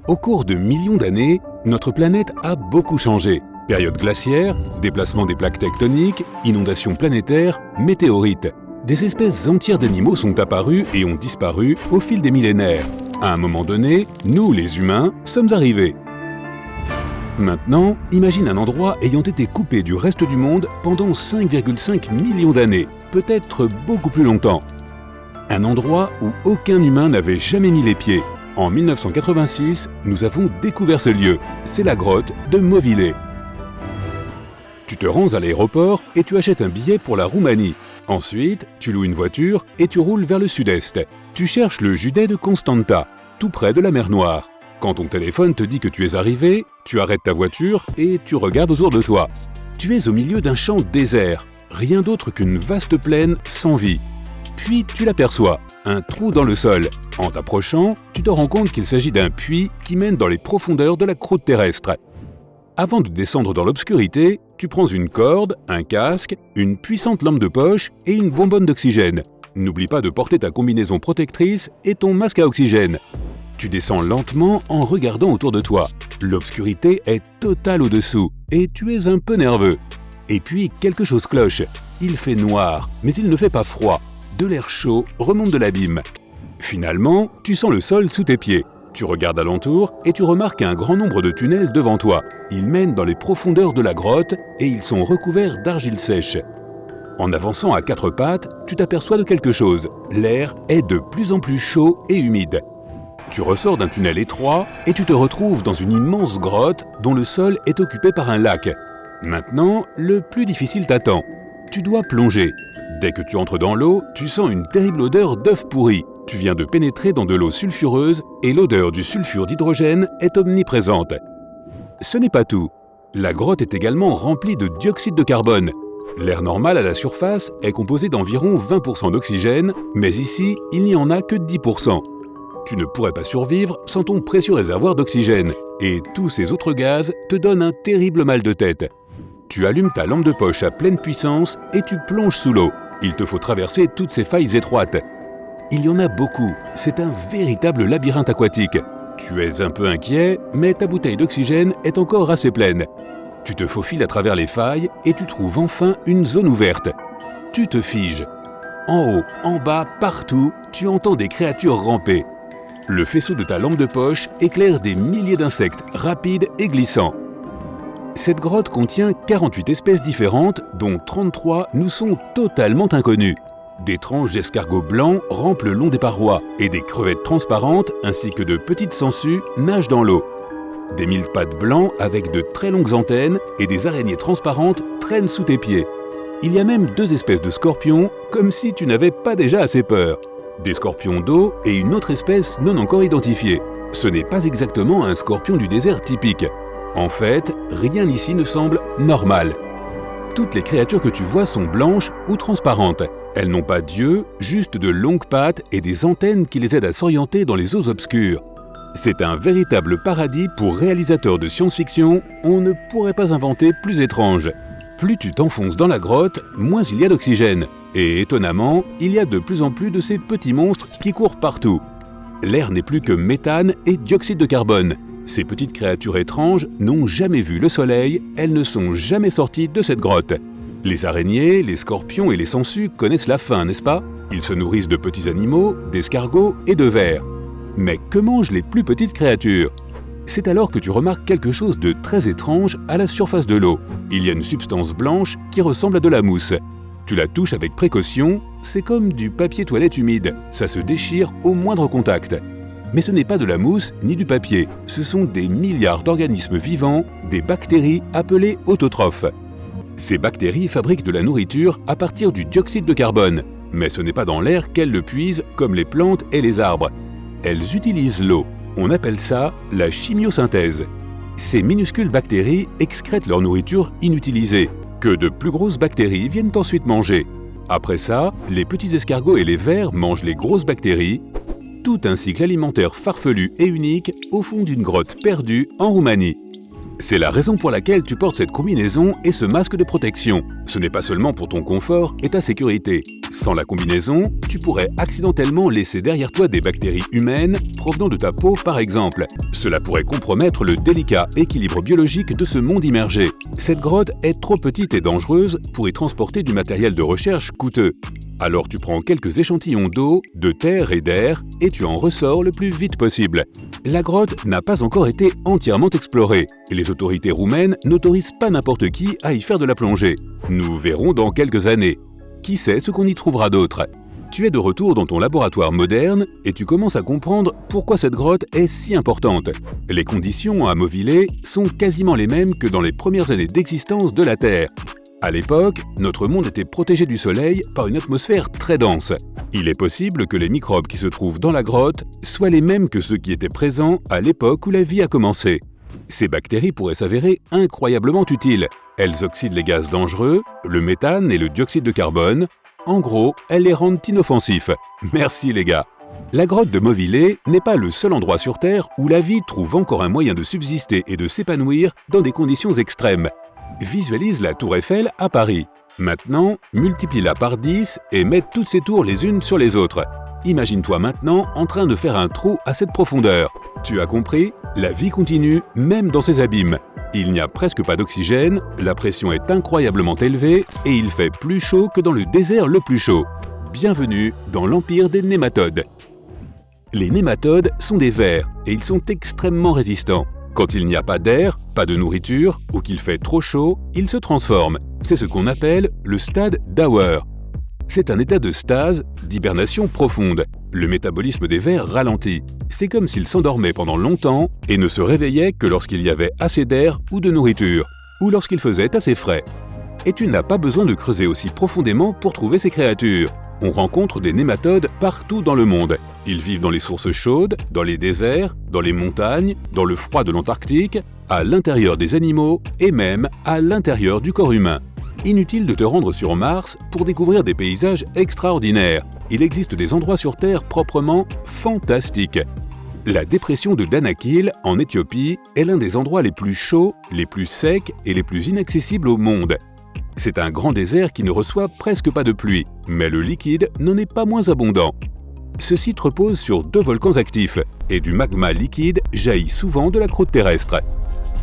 Au cours de millions d'années, notre planète a beaucoup changé. Période glaciaire, déplacement des plaques tectoniques, inondations planétaires, météorites. Des espèces entières d'animaux sont apparues et ont disparu au fil des millénaires. À un moment donné, nous, les humains, sommes arrivés. Maintenant, imagine un endroit ayant été coupé du reste du monde pendant 5,5 millions d'années, peut-être beaucoup plus longtemps. Un endroit où aucun humain n'avait jamais mis les pieds. En 1986, nous avons découvert ce lieu. C'est la grotte de Movile. Tu te rends à l'aéroport et tu achètes un billet pour la Roumanie. Ensuite, tu loues une voiture et tu roules vers le sud-est. Tu cherches le județ de Constanta, tout près de la mer Noire. Quand ton téléphone te dit que tu es arrivé, tu arrêtes ta voiture et tu regardes autour de toi. Tu es au milieu d'un champ désert, rien d'autre qu'une vaste plaine sans vie. Puis tu l'aperçois, un trou dans le sol. En t'approchant, tu te rends compte qu'il s'agit d'un puits qui mène dans les profondeurs de la croûte terrestre. Avant de descendre dans l'obscurité, tu prends une corde, un casque, une puissante lampe de poche et une bonbonne d'oxygène. N'oublie pas de porter ta combinaison protectrice et ton masque à oxygène. Tu descends lentement en regardant autour de toi. L'obscurité est totale au-dessous et tu es un peu nerveux. Et puis quelque chose cloche. Il fait noir, mais il ne fait pas froid. De l'air chaud remonte de l'abîme. Finalement, tu sens le sol sous tes pieds. Tu regardes alentour et tu remarques un grand nombre de tunnels devant toi. Ils mènent dans les profondeurs de la grotte et ils sont recouverts d'argile sèche. En avançant à quatre pattes, tu t'aperçois de quelque chose. L'air est de plus en plus chaud et humide. Tu ressors d'un tunnel étroit et tu te retrouves dans une immense grotte dont le sol est occupé par un lac. Maintenant, le plus difficile t'attend. Tu dois plonger. Dès que tu entres dans l'eau, tu sens une terrible odeur d'œuf pourri. Tu viens de pénétrer dans de l'eau sulfureuse et l'odeur du sulfure d'hydrogène est omniprésente. Ce n'est pas tout. La grotte est également remplie de dioxyde de carbone. L'air normal à la surface est composé d'environ 20% d'oxygène, mais ici, il n'y en a que 10%. Tu ne pourrais pas survivre sans ton précieux réservoir d'oxygène, et tous ces autres gaz te donnent un terrible mal de tête. Tu allumes ta lampe de poche à pleine puissance et tu plonges sous l'eau. Il te faut traverser toutes ces failles étroites. Il y en a beaucoup, c'est un véritable labyrinthe aquatique. Tu es un peu inquiet, mais ta bouteille d'oxygène est encore assez pleine. Tu te faufiles à travers les failles et tu trouves enfin une zone ouverte. Tu te figes. En haut, en bas, partout, tu entends des créatures ramper. Le faisceau de ta lampe de poche éclaire des milliers d'insectes rapides et glissants. Cette grotte contient 48 espèces différentes, dont 33 nous sont totalement inconnues. D'étranges escargots blancs rampent le long des parois et des crevettes transparentes ainsi que de petites sangsues nagent dans l'eau. Des mille-pattes blancs avec de très longues antennes et des araignées transparentes traînent sous tes pieds. Il y a même 2 espèces de scorpions, comme si tu n'avais pas déjà assez peur. Des scorpions d'eau et une autre espèce non encore identifiée. Ce n'est pas exactement un scorpion du désert typique. En fait, rien ici ne semble normal. Toutes les créatures que tu vois sont blanches ou transparentes. Elles n'ont pas d'yeux, juste de longues pattes et des antennes qui les aident à s'orienter dans les eaux obscures. C'est un véritable paradis pour réalisateurs de science-fiction, on ne pourrait pas inventer plus étrange. Plus tu t'enfonces dans la grotte, moins il y a d'oxygène. Et étonnamment, il y a de plus en plus de ces petits monstres qui courent partout. L'air n'est plus que méthane et dioxyde de carbone. Ces petites créatures étranges n'ont jamais vu le soleil, elles ne sont jamais sorties de cette grotte. Les araignées, les scorpions et les sangsues connaissent la faim, n'est-ce pas? Ils se nourrissent de petits animaux, d'escargots et de vers. Mais que mangent les plus petites créatures? C'est alors que tu remarques quelque chose de très étrange à la surface de l'eau. Il y a une substance blanche qui ressemble à de la mousse. Tu la touches avec précaution, c'est comme du papier toilette humide, ça se déchire au moindre contact. Mais ce n'est pas de la mousse ni du papier, ce sont des milliards d'organismes vivants, des bactéries appelées autotrophes. Ces bactéries fabriquent de la nourriture à partir du dioxyde de carbone, mais ce n'est pas dans l'air qu'elles le puisent comme les plantes et les arbres. Elles utilisent l'eau, on appelle ça la chimiosynthèse. Ces minuscules bactéries excrètent leur nourriture inutilisée, que de plus grosses bactéries viennent ensuite manger. Après ça, les petits escargots et les vers mangent les grosses bactéries, tout un cycle alimentaire farfelu et unique au fond d'une grotte perdue en Roumanie. C'est la raison pour laquelle tu portes cette combinaison et ce masque de protection. Ce n'est pas seulement pour ton confort et ta sécurité, Sans la combinaison, tu pourrais accidentellement laisser derrière toi des bactéries humaines provenant de ta peau par exemple. Cela pourrait compromettre le délicat équilibre biologique de ce monde immergé. Cette grotte est trop petite et dangereuse pour y transporter du matériel de recherche coûteux. Alors tu prends quelques échantillons d'eau, de terre et d'air et tu en ressors le plus vite possible. La grotte n'a pas encore été entièrement explorée et les autorités roumaines n'autorisent pas n'importe qui à y faire de la plongée. Nous verrons dans quelques années. Qui sait ce qu'on y trouvera d'autre? Tu es de retour dans ton laboratoire moderne et tu commences à comprendre pourquoi cette grotte est si importante. Les conditions à Mauvillers sont quasiment les mêmes que dans les premières années d'existence de la Terre. À l'époque, notre monde était protégé du soleil par une atmosphère très dense. Il est possible que les microbes qui se trouvent dans la grotte soient les mêmes que ceux qui étaient présents à l'époque où la vie a commencé. Ces bactéries pourraient s'avérer incroyablement utiles. Elles oxydent les gaz dangereux, le méthane et le dioxyde de carbone. En gros, elles les rendent inoffensifs. Merci les gars. La grotte de Mauvillers n'est pas le seul endroit sur Terre où la vie trouve encore un moyen de subsister et de s'épanouir dans des conditions extrêmes. Visualise la tour Eiffel à Paris. Maintenant, multiplie-la par 10 et mets toutes ces tours les unes sur les autres. Imagine-toi maintenant en train de faire un trou à cette profondeur. Tu as compris? La vie continue même dans ces abîmes. Il n'y a presque pas d'oxygène, la pression est incroyablement élevée et il fait plus chaud que dans le désert le plus chaud. Bienvenue dans l'empire des nématodes. Les nématodes sont des vers et ils sont extrêmement résistants. Quand il n'y a pas d'air, pas de nourriture ou qu'il fait trop chaud, ils se transforment. C'est ce qu'on appelle le stade d'Auer. C'est un état de stase, d'hibernation profonde. Le métabolisme des vers ralentit. C'est comme s'ils s'endormaient pendant longtemps et ne se réveillaient que lorsqu'il y avait assez d'air ou de nourriture, ou lorsqu'il faisait assez frais. Et tu n'as pas besoin de creuser aussi profondément pour trouver ces créatures. On rencontre des nématodes partout dans le monde. Ils vivent dans les sources chaudes, dans les déserts, dans les montagnes, dans le froid de l'Antarctique, à l'intérieur des animaux et même à l'intérieur du corps humain. Inutile de te rendre sur Mars pour découvrir des paysages extraordinaires. Il existe des endroits sur Terre proprement fantastiques. La dépression de Danakil, en Éthiopie, est l'un des endroits les plus chauds, les plus secs et les plus inaccessibles au monde. C'est un grand désert qui ne reçoit presque pas de pluie, mais le liquide n'en est pas moins abondant. Ce site repose sur 2 volcans actifs et du magma liquide jaillit souvent de la croûte terrestre.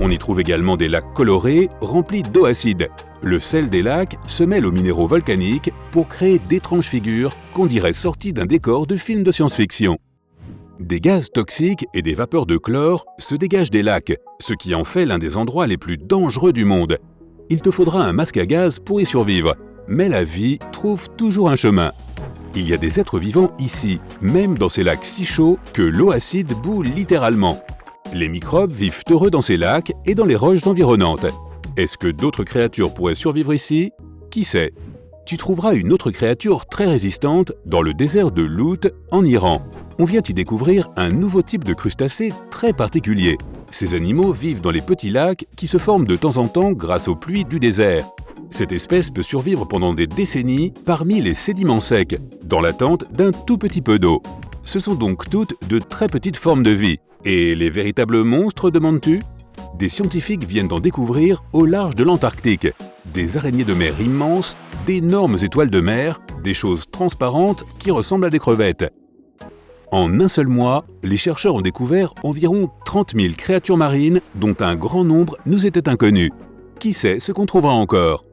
On y trouve également des lacs colorés remplis d'eau acide. Le sel des lacs se mêle aux minéraux volcaniques pour créer d'étranges figures qu'on dirait sorties d'un décor de film de science-fiction. Des gaz toxiques et des vapeurs de chlore se dégagent des lacs, ce qui en fait l'un des endroits les plus dangereux du monde. Il te faudra un masque à gaz pour y survivre, mais la vie trouve toujours un chemin. Il y a des êtres vivants ici, même dans ces lacs si chauds que l'eau acide bout littéralement. Les microbes vivent heureux dans ces lacs et dans les roches environnantes. Est-ce que d'autres créatures pourraient survivre ici? Qui sait? Tu trouveras une autre créature très résistante dans le désert de Lout, en Iran. On vient y découvrir un nouveau type de crustacés très particulier. Ces animaux vivent dans les petits lacs qui se forment de temps en temps grâce aux pluies du désert. Cette espèce peut survivre pendant des décennies parmi les sédiments secs, dans l'attente d'un tout petit peu d'eau. Ce sont donc toutes de très petites formes de vie. Et les véritables monstres, demandes-tu? Des scientifiques viennent d'en découvrir au large de l'Antarctique. Des araignées de mer immenses, d'énormes étoiles de mer, des choses transparentes qui ressemblent à des crevettes. En un seul mois, les chercheurs ont découvert environ 30 000 créatures marines dont un grand nombre nous était inconnu. Qui sait ce qu'on trouvera encore?